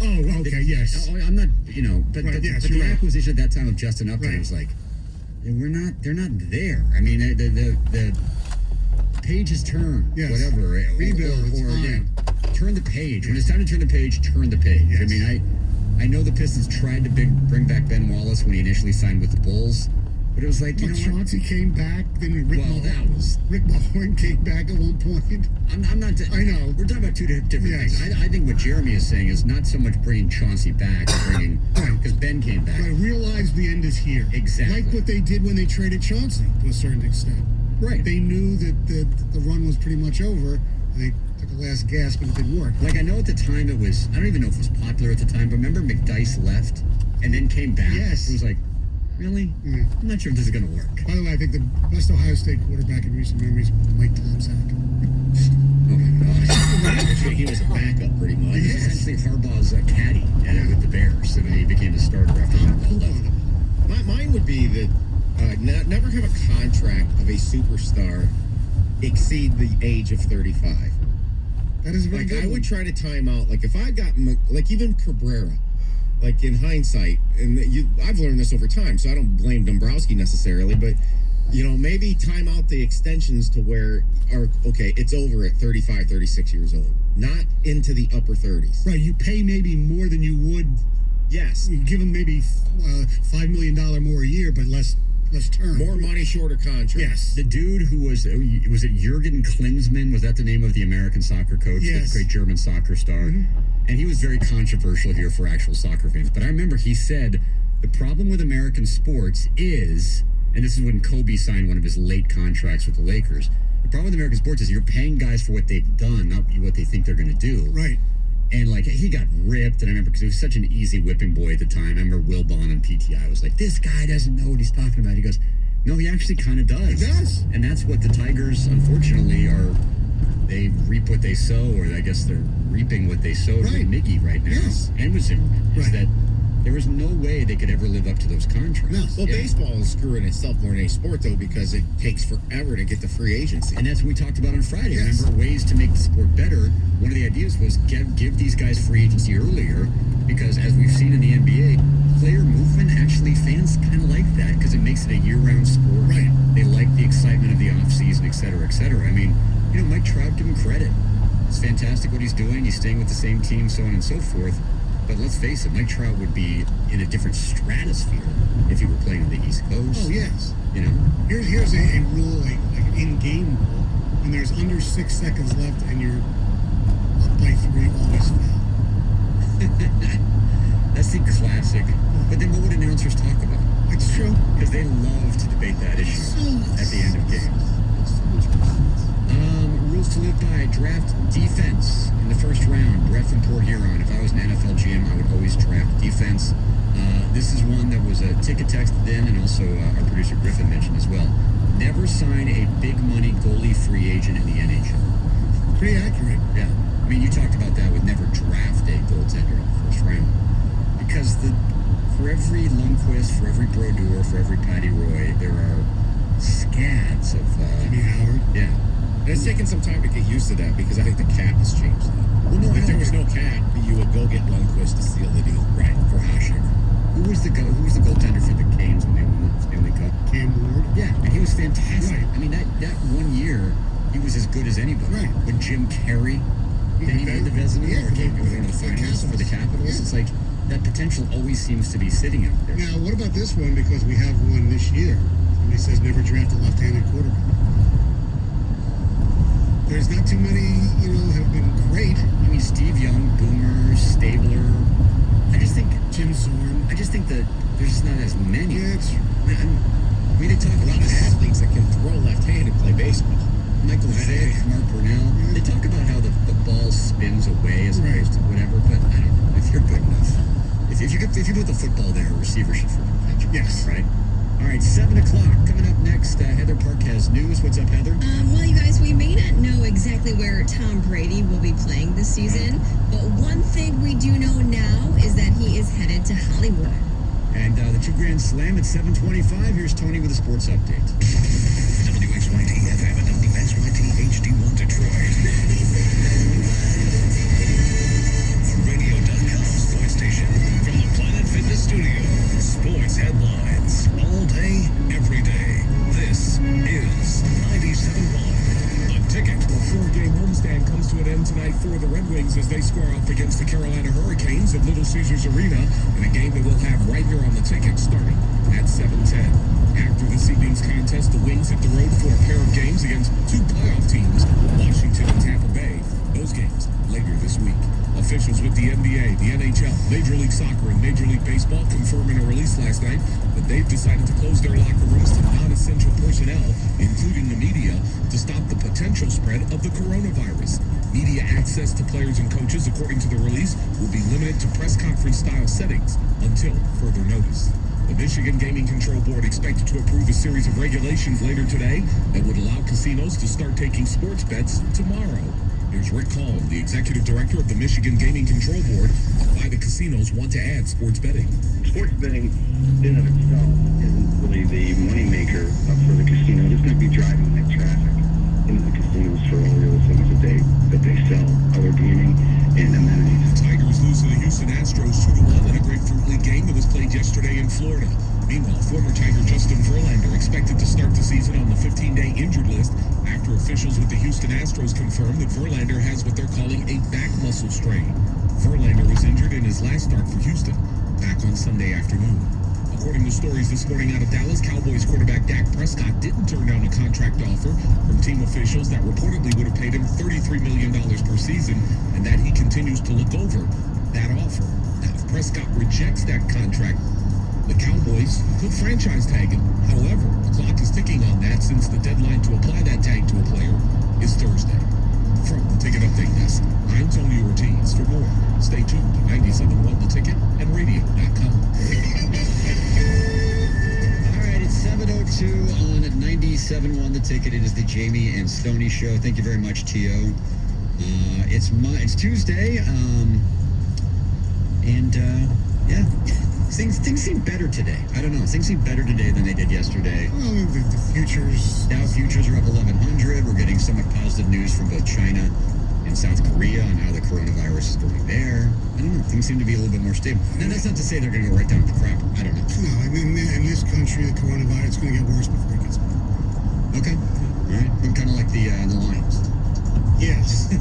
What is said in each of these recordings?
Oh, okay, yes. I'm not, but, Right, but, yes, but the you're right. acquisition at that time of Justin Upton Right. was like, they're not there. I mean, the page has turned, Yes. whatever. Rebuild, it's fine. Turn the page. When it's time to turn the page, turn the page. Yes. I mean, I know the Pistons tried to bring back Ben Wallace when he initially signed with the Bulls, but it was like, But Chauncey came back, then Rick that Mahorn came back at one point. I'm not. I know. We're talking about two different Yes. things. I think what Jeremy is saying is not so much bringing Chauncey back, Right. because Ben came back. But I realize the end is here. Exactly. Like what they did when they traded Chauncey, to a certain extent. Right. They knew that the run was pretty much over, and they took a last gasp, and it didn't work. Like, I know at the time it was, I don't even know if it was popular at the time, but remember McDyess left and then came back? Yes. It was like, really? Yeah. I'm not sure if this is going to work. By the way, I think the best Ohio State quarterback in recent memory is Mike Tomczak. Oh my gosh. He was a backup pretty much. He was Yes. essentially Harbaugh's caddy with the Bears, and then he became the starter after Harbaugh left. Mine would be that never have a contract of a superstar exceed the age of 35. That is a very Like, good I would try to time out. Like, if I got, like, even Cabrera, like, in hindsight, and I've learned this over time, so I don't blame Dombrowski necessarily, but, maybe time out the extensions to where, okay, it's over at 35, 36 years old. Not into the upper 30s. Right, you pay maybe more than you would. Yes. You give them maybe $5 million more a year, but less term. More money, shorter contract. Yes. The dude who was it Jurgen Klinsmann? Was that the name of the American soccer coach? Yes. The great German soccer star. Mm-hmm. And he was very controversial here for actual soccer fans. But I remember he said, the problem with American sports is, and this is when Kobe signed one of his late contracts with the Lakers, the problem with American sports is you're paying guys for what they've done, not what they think they're going to do. Right. And, like, he got ripped, and I remember, because he was such an easy whipping boy at the time. I remember Will Bond on PTI was like, this guy doesn't know what he's talking about. He goes, no, he actually kind of does. He does. And that's what the Tigers, unfortunately, they reap what they sow, or I guess they're reaping what they sowed with Right. Miggy right now. Yes. And with Zimmerman. Is Right. that there was no way they could ever live up to those contracts. No. Well, Yeah. baseball is screwing itself more than any sport, though, because it takes forever to get to free agency. And that's what we talked about on Friday. Yes. Remember, ways to make the sport better. One of the ideas was give these guys free agency earlier, because as we've seen in the NBA, player movement, actually fans kind of like that because it makes it a year-round sport. Right. They like the excitement of the offseason, et cetera, et cetera. I mean, Mike Trout, give him credit. It's fantastic what he's doing. He's staying with the same team, so on and so forth. But let's face it, Mike Trout would be in a different stratosphere if he were playing on the East Coast. Oh, yes. You know? Here's a rule, like an in-game rule. When there's under 6 seconds left and you're up by 3, always foul. That's the classic. But then what would announcers talk about? It's true. Because they love to debate that issue at the end of games. Rules to live by: draft defense in the first round. Brett from Port Huron. If I was an NFL GM, I would always draft defense. This is one that was a ticket texted in, and also our producer Griffin mentioned as well. Never sign a big money goalie free agent in the NHL. Pretty accurate. Yeah. I mean, you talked about that with never draft a goaltender in the first round. Because for every Lundqvist, for every Brodeur, for every Patty Roy, there are scads of... Jimmy Howard. Yeah. And it's taken some time to get used to that because I think the cap has changed. Well, no, If there was no cap, you would go get Lundqvist to seal the deal. Right, for Hasek. Who was the goaltender for the Canes when they won the Stanley Cup? Cam Ward. Yeah, and he was fantastic. Right. I mean, that 1 year, he was as good as anybody. Right. When Jim Carrey, then he made the Vezina, Yeah, or came to for the finals for the Capitals. Yeah. It's like, that potential always seems to be sitting out there. Now, what about this one? Because we have one this year. Somebody says never draft a left-handed quarterback. There's not too many, have been great. I mean, Steve Young, Boomer, Stabler. I just think Jim Zorn. I just think that there's just not as many. Yeah, it's I mean, they talk A lot about of athletes that can throw left-handed play baseball. Michael Vick, Mark Brunell. They talk about how the ball spins away as Right. opposed to whatever, but I don't know. If you're good enough, if you put the football there, a receiver should catch it. Yes. Right? All right, 7 o'clock. Coming up next, Heather Park has news. What's up, Heather? Well, you guys, we may not know exactly where Tom Brady will be playing this season, but one thing we do know now is that he is headed to Hollywood. And the 2 Grand Slam at 7:25. Here's Tony with a sports update. WXYT FM and WXYT HD1 Detroit. Radio.com/. end tonight for the Red Wings as they square off against the Carolina Hurricanes at Little Caesars Arena in a game that we'll have right here on the ticket starting at 7:10. After this evening's contest, the Wings hit the road for a pair of games against two playoff teams, Washington and Tampa Bay. Those games later this week. Officials with the NBA, the NHL, Major League Soccer, and Major League Baseball confirmed in a release last night that they've decided to close their locker rooms to non-essential personnel, including the media, to stop the potential spread of the coronavirus. Media access to players and coaches, according to the release, will be limited to press conference-style settings until further notice. The Michigan Gaming Control Board expected to approve a series of regulations later today that would allow casinos to start taking sports bets tomorrow. Here's Rick Call, the executive director of the Michigan Gaming Control Board, on why the casinos want to add sports betting. Sports betting in and of itself isn't really the moneymaker for the casino. It's going to be driving that traffic into the casinos for all the other things that they sell, other gaming and amenities. Tigers lose to the Houston Astros 2-1 in a Grapefruit League game that was played yesterday in Florida. Meanwhile, former Tiger Justin Verlander expected to start the season on the 15-day injured list after officials with the Houston Astros confirmed that Verlander has what they're calling a back muscle strain. Verlander was injured in his last start for Houston back on Sunday afternoon. According to stories this morning out of Dallas, Cowboys quarterback Dak Prescott didn't turn down a contract offer from team officials that reportedly would have paid him $33 million per season, and that he continues to look over that offer. Now, if Prescott rejects that contract, the Cowboys could franchise tag him. However, the clock is ticking on that since the deadline to apply that tag to a player is Thursday. From the Ticket Update Desk, I'm Tony Ortiz. For more, stay tuned to 97.1 The Ticket and radio.com. All right, it's 7:02 on 97.1 The Ticket. It is the Jamie and Stoney Show. Thank you very much, T.O. It's Tuesday, yeah. Things seem better today. I don't know. Things seem better today than they did yesterday. Well, the futures. Dow futures are up 1,100. We're getting somewhat positive news from both China and South Korea on how the coronavirus is going there. I don't know. Things seem to be a little bit more stable. Now, that's not to say they're going to go right down to crap. I don't know. No, I mean, in this country, the coronavirus is going to get worse before it gets better. Okay. All right. I'm kind of like the Lions. Yes.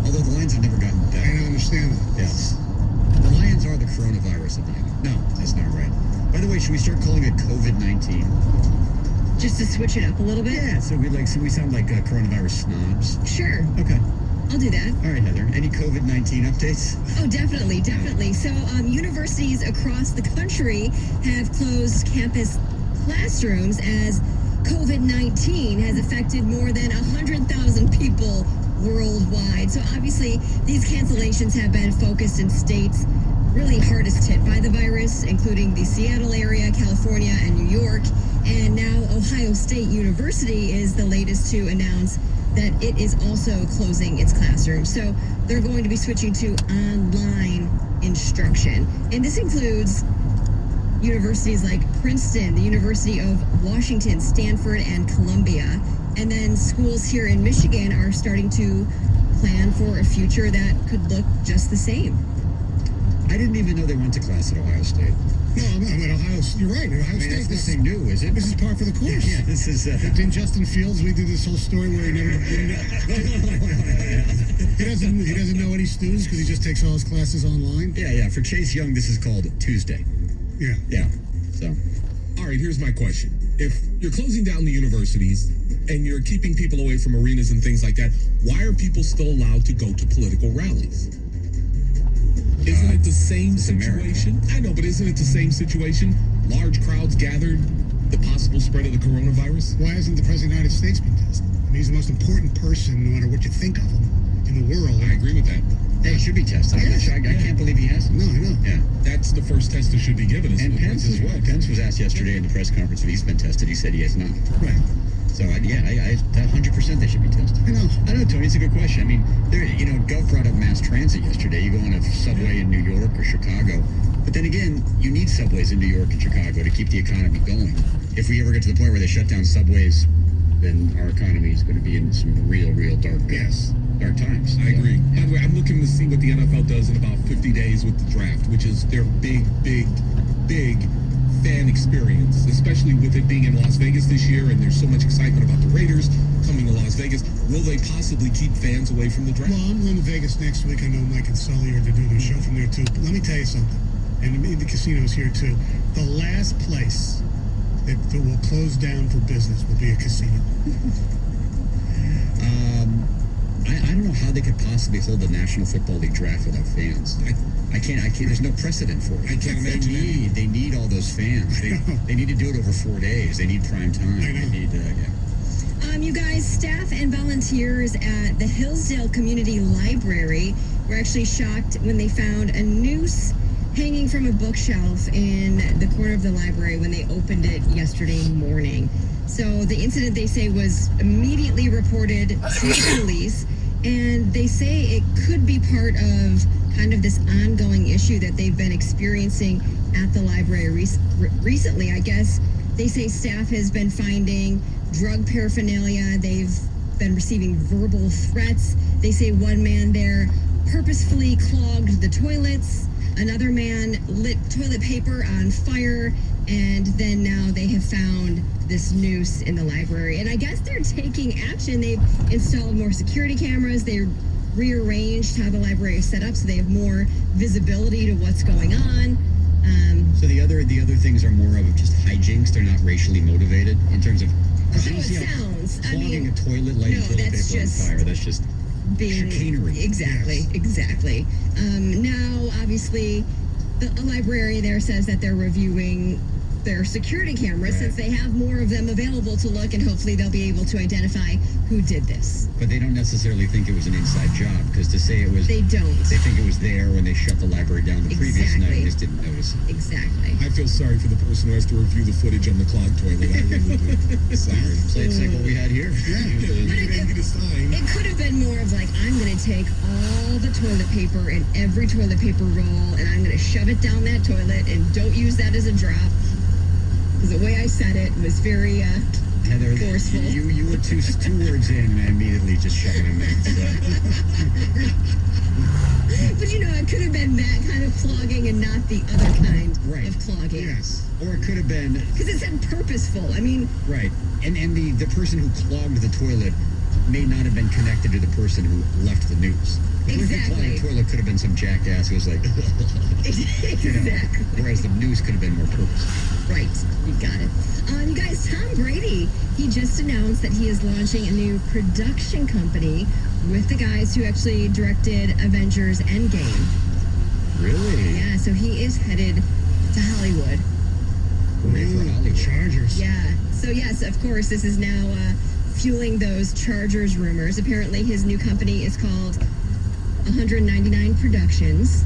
Although the Lions have never gotten I better. don't understand that. Yes. The Lions are the coronavirus of the NFL. No, that's not right. By the way, should we start calling it COVID-19? Just to switch it up a little bit? Yeah, so we sound like coronavirus snobs. Sure. Okay. I'll do that. All right, Heather. Any COVID-19 updates? Oh, definitely. So, universities across the country have closed campus classrooms as COVID-19 has affected more than 100,000 people worldwide. So obviously, these cancellations have been focused in states really hardest hit by the virus, including the Seattle area, California, and New York. And now Ohio State University is the latest to announce that it is also closing its classrooms. So they're going to be switching to online instruction. And this includes universities like Princeton, the University of Washington, Stanford, and Columbia. And then schools here in Michigan are starting to plan for a future that could look just the same. I didn't even know they went to class at Ohio State. No, I'm at Ohio. You're right. Ohio State. That's nothing new, is it? This is par for the course. Yeah, this is... Didn't Justin Fields, we do this whole story where he doesn't know any students because he just takes all his classes online. Yeah. For Chase Young, this is called Tuesday. Yeah. Yeah. So, All right, here's my question. If you're closing down the universities and you're keeping people away from arenas and things like that, why are people still allowed to go to political rallies? Isn't it the same situation? I know, but isn't it the same situation? Large crowds gathered, the possible spread of the coronavirus? Why hasn't the President of the United States been tested? I mean, he's the most important person, no matter what you think of him, in the world. I agree with that. yeah, he should be tested. Yes. I can't believe he hasn't. No, I know. Yeah. That's the first test that should be given. And Pence as well. Pence was asked yesterday in the press conference if he's been tested. He said he has not. Right. So, I 100% they should be tested. I know. Tony, it's a good question. I mean, Gov brought up mass transit yesterday. You go on a subway in New York or Chicago. But then again, you need subways in New York and Chicago to keep the economy going. If we ever get to the point where they shut down subways, then our economy is going to be in some real dark times. I agree. By the way, I'm looking to see what the NFL does in about 50 days with the draft, which is their big fan experience, especially with it being in Las Vegas this year, and there's so much excitement about the Raiders. coming to Las Vegas. Will they possibly keep fans away from the draft? Well, I'm going to Vegas next week. I know Mike and Sully are to do their show from there too. But let me tell you something, and the casino's here too. The last place that will close down for business will be a casino. I don't know how they could possibly hold the National Football League draft without fans. I can't. There's no precedent for it. I can't imagine They need all those fans. They need to do it over 4 days. They need prime time. I know. They need, You guys, staff and volunteers at the Hillsdale Community Library were actually shocked when they found a noose hanging from a bookshelf in the corner of the library when they opened it yesterday morning. So the incident, they say, was immediately reported to the police, and they say it could be part of kind of this ongoing issue that they've been experiencing at the library recently. I guess they say staff has been finding drug paraphernalia. They've been receiving verbal threats. They say one man there purposefully clogged the toilets. Another man lit toilet paper on fire. And then now they have found this noose in the library. And I guess they're taking action. They've installed more security cameras. They rearranged how the library is set up so they have more visibility to what's going on. So the other things are more of just hijinks. They're not racially motivated in terms of. So it sounds. Clogging a toilet, lighting toilet paper on fire. That's just chicanery. Exactly. Now, obviously, the library there says that they're reviewing their security cameras since they have more of them available to look, and hopefully they'll be able to identify who did this. But they don't necessarily think it was an inside job, because to say it was... They don't. They think it was there when they shut the library down the previous night and just didn't notice it. Exactly. I feel sorry for the person who has to review the footage on the clogged toilet. I really do. Sorry. So it's like what we had here. It could have been more of like, I'm going to take all the toilet paper and every toilet paper roll, and I'm going to shove it down that toilet, and don't use that as a drop. Because the way I said it was very Heather, forceful. You were two words in, and I immediately just shut my mouth. But it could have been that kind of clogging and not the other kind of clogging. Yes. Or it could have been... Because it said purposeful. I mean... Right. And the person who clogged the toilet may not have been connected to the person who left the news. The person who clogged the toilet could have been some jackass who was like... Exactly. Whereas the news could have been more purposeful. Right. You got it. You guys, Tom Brady, he just announced that he is launching a new production company with the guys who actually directed Avengers Endgame. Really? Yeah, so he is headed to Hollywood. Hooray for Hollywood. Chargers. Yeah. So, yes, of course, this is now fueling those Chargers rumors. Apparently, his new company is called 199 Productions,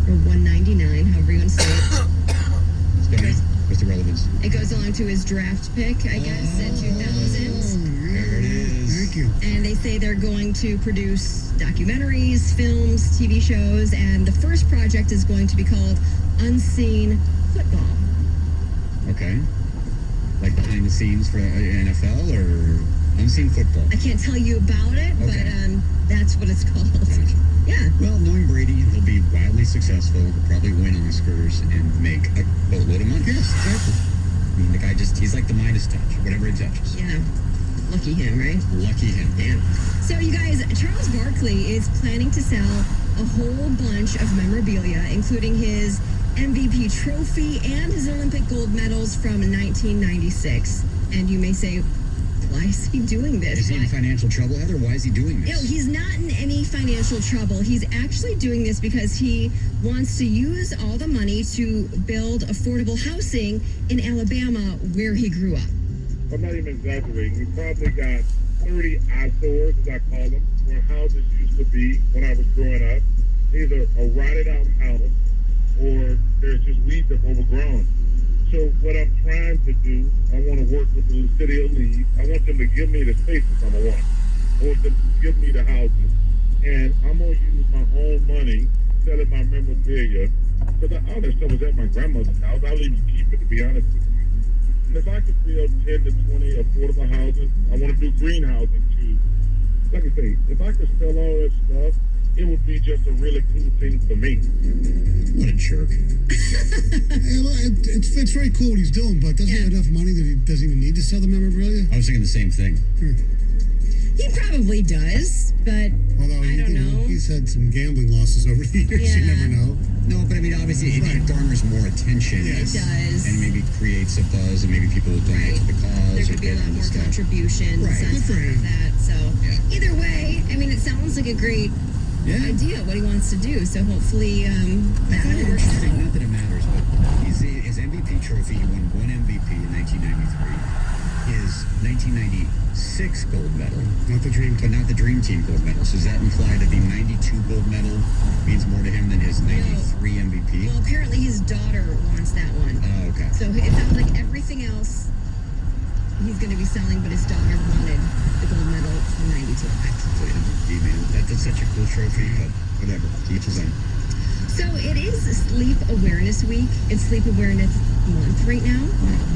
or 199, however you want to say it. What's the relevance? It goes along to his draft pick, I guess, in 2000. There it is. Thank you. And they say they're going to produce documentaries, films, TV shows, and the first project is going to be called Unseen Football. Okay. Like behind the scenes for NFL or Unseen Football? I can't tell you about it, but that's what it's called. Gotcha. Yeah. Well, knowing Brady, he'll be wildly successful. He'll probably win Oscars and make a boatload of money. Yes, exactly. I mean, the guy he's like the Midas touch. Whatever he touches. Yeah. Lucky him, right? Lucky him. Yeah. So, you guys, Charles Barkley is planning to sell a whole bunch of memorabilia, including his MVP trophy and his Olympic gold medals from 1996. And you may say, why is he doing this? Is he in financial trouble, Heather? Why is he doing this? No, he's not in any financial trouble. He's actually doing this because he wants to use all the money to build affordable housing in Alabama, where he grew up. I'm not even exaggerating. We probably got 30 eyesores, as I call them, where houses used to be when I was growing up. Either a rotted out house or there's just weeds that overgrown. So what I'm trying to do, I want to work with the city of Leeds. I want them to give me the spaces, number one. I want them to give me the houses. And I'm going to use my own money, selling my memorabilia. Because all that stuff was at my grandmother's house. I'll even keep it, to be honest with you. And if I could build 10 to 20 affordable houses, I want to do greenhousing too. Like I say, if I could sell all that stuff, it would be just a really cool thing for me. What a jerk. It's very cool what he's doing, but doesn't he have enough money that he doesn't even need to sell the memorabilia? I was thinking the same thing. He probably does, but Although I don't know. he's had some gambling losses over the years. You Yeah. never know. No, but I mean, obviously, it garners more attention. Yeah, it does. And maybe creates a buzz, and maybe people will donate to the cause. There or could be a get lot into more stuff. contributions Right. and Good for stuff like him. that. So Yeah. either way, I mean, it sounds like a great Yeah. idea what he wants to do. So hopefully I that find will it work interesting, out. not that it matters, but his MVP trophy, he won one MVP in 1993. His 1996 gold medal, Not the dream but team. not the Dream Team gold medal. So does that imply that the 92 gold medal means more to him than his 93 MVP? Well, apparently his daughter wants that one. Oh, okay. So it sounds like everything else he's going to be selling, but his daughter wanted the gold medal from 92. That's MVP, man. That's such a cool trophy, but whatever. To each his own. So it is Sleep Awareness Week. It's Sleep Awareness Month right now.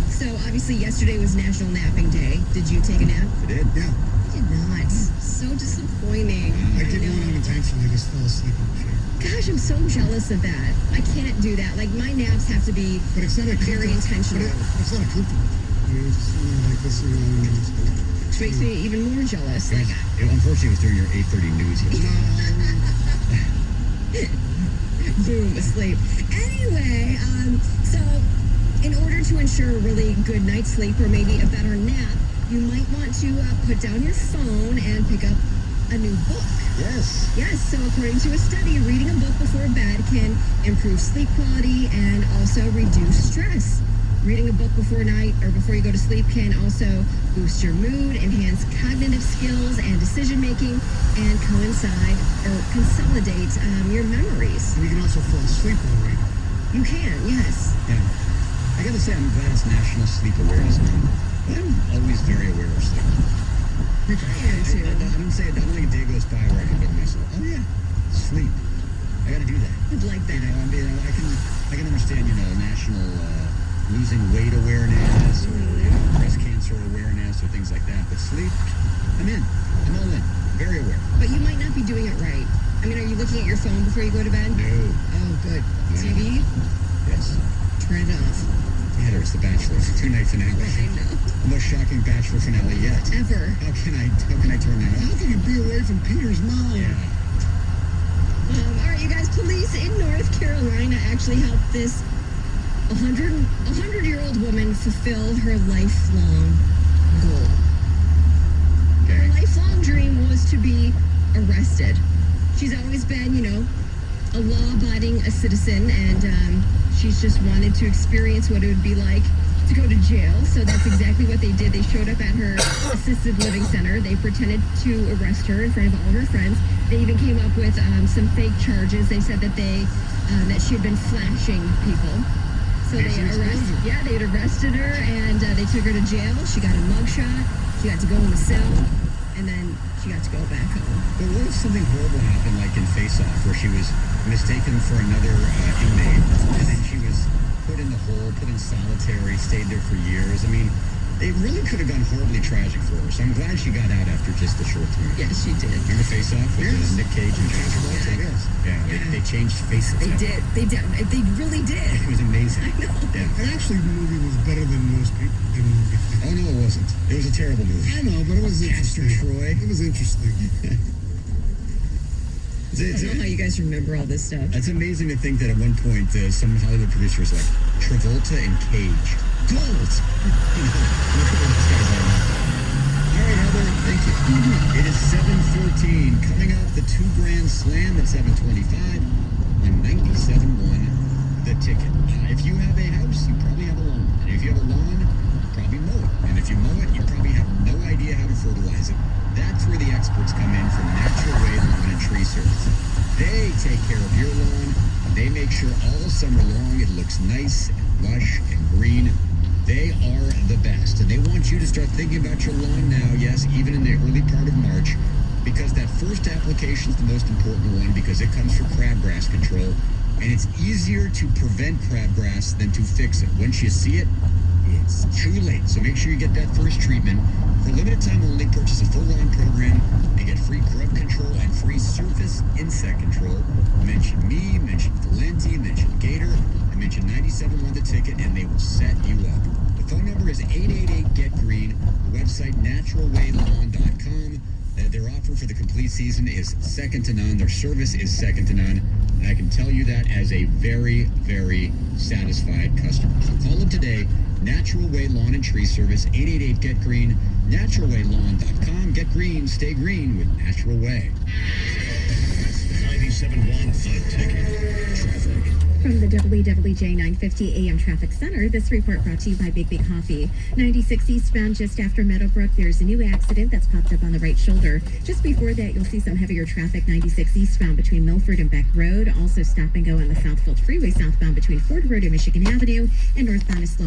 So obviously yesterday was National Napping Day. Did you take a nap? I did. Yeah, I did not. So disappointing. I did know. one unintentionally. Just fell asleep in the chair. Gosh, I'm so jealous of that. I can't do that. Like my naps have to be But it's not a very intentional. It's not a comfortable. I mean, it's like this. Which makes me even more jealous. Like, Unfortunately, it was during your 8:30 news yesterday. boom, asleep. Anyway, so in order to ensure a really good night's sleep or maybe a better nap, you might want to put down your phone and pick up a new book. Yes. Yes, so according to a study, reading a book before bed can improve sleep quality and also reduce stress. Reading a book before you go to sleep can also boost your mood, enhance cognitive skills and decision making, and consolidate your memories. And you can also fall asleep while reading. You can, yes. Yeah. I gotta say, I'm glad it's National Sleep Awareness Month. But I'm always very aware of sleep. I am too. I don't think a day goes by where I can go to myself, oh yeah, sleep. I gotta do that. I'd like that. I can understand, national losing weight awareness or breast cancer awareness or things like that. But sleep, I'm in. I'm all in. Very aware. But you might not be doing it right. I mean, are you looking at your phone before you go to bed? No. Oh, good. TV? Yes. Turn it off. Yeah, it's The Bachelor. 2-night finale. I know. The most shocking Bachelor finale yet. Ever. How can I turn that How off? can you be away from Peter's mom? Yeah. All right, you guys, police in North Carolina actually helped this 100-year-old woman fulfill her lifelong goal. Her Okay. lifelong dream was to be arrested. She's always been, a law-abiding citizen, and she's just wanted to experience what it would be like to go to jail. So that's exactly what they did. They showed up at her assisted living center. They pretended to arrest her in front of all her friends. They even came up with some fake charges. They said that that she had been flashing people. So they'd arrested her, and they took her to jail. She got a mugshot. She got to go in the cell, and then she got to go back home. But what if something horrible happened, like in Face Off, where she was mistaken for another inmate, and then she was put in the hole, put in solitary, stayed there for years? I mean, it really could have gone horribly tragic for her. So I'm glad she got out after just a short time. Yes, she did. Remember Face Off with Yes. Nick Cage and John Travolta? Yes. Yeah, they changed faces. They did. They did. They really did. It was amazing. I know. Yeah. And actually, the movie was better than most people. Oh no, it wasn't. It was a terrible movie. I know, but it was Castor interesting. Troy. It was interesting. I don't know how you guys remember all this stuff. It's amazing to think that at one point some Hollywood producer was like, Travolta and Cage. Gold! Look at those guys are. All right, Heather, thank you. It is 7:14. Coming off the 2 Grand Slam at 7:25 on 97.1 The Ticket. If you have a house, you probably have a lawn. And if you have a lawn, you probably mow it. And if you mow it, you probably have no idea how to fertilize it. That's where the experts come in from Natural Way Lawn and Tree Service. They take care of your lawn. They make sure all summer long it looks nice and lush and green. They are the best. And they want you to start thinking about your lawn now, yes, even in the early part of March, because that first application is the most important one because it comes for crabgrass control. And it's easier to prevent crabgrass than to fix it. Once you see it, it's too late. So make sure you get that first treatment. For limited time only, purchase a full lawn program and get free grub control and free surface insect control. Mention me, mention Valenti, mention Gator, and mention 97.1 The Ticket, and they will set you up. The phone number is 888-GET-GREEN. The website, naturalwaylawn.com. Their offer for the complete season is second to none. Their service is second to none. And I can tell you that as a very, very satisfied customer. So call them today. Natural Way Lawn and Tree Service, 888-GET-GREEN, naturalwaylawn.com. Get green, stay green with Natural Way. 97.1 The Ticket. Traffic. From the WWJ 950 AM Traffic Center, this report brought to you by Big Big Coffee. 96 eastbound just after Meadowbrook, there's a new accident that's popped up on the right shoulder. Just before that, you'll see some heavier traffic 96 eastbound between Milford and Beck Road. Also stop and go on the Southfield Freeway southbound between Ford Road and Michigan Avenue, and northbound is slowing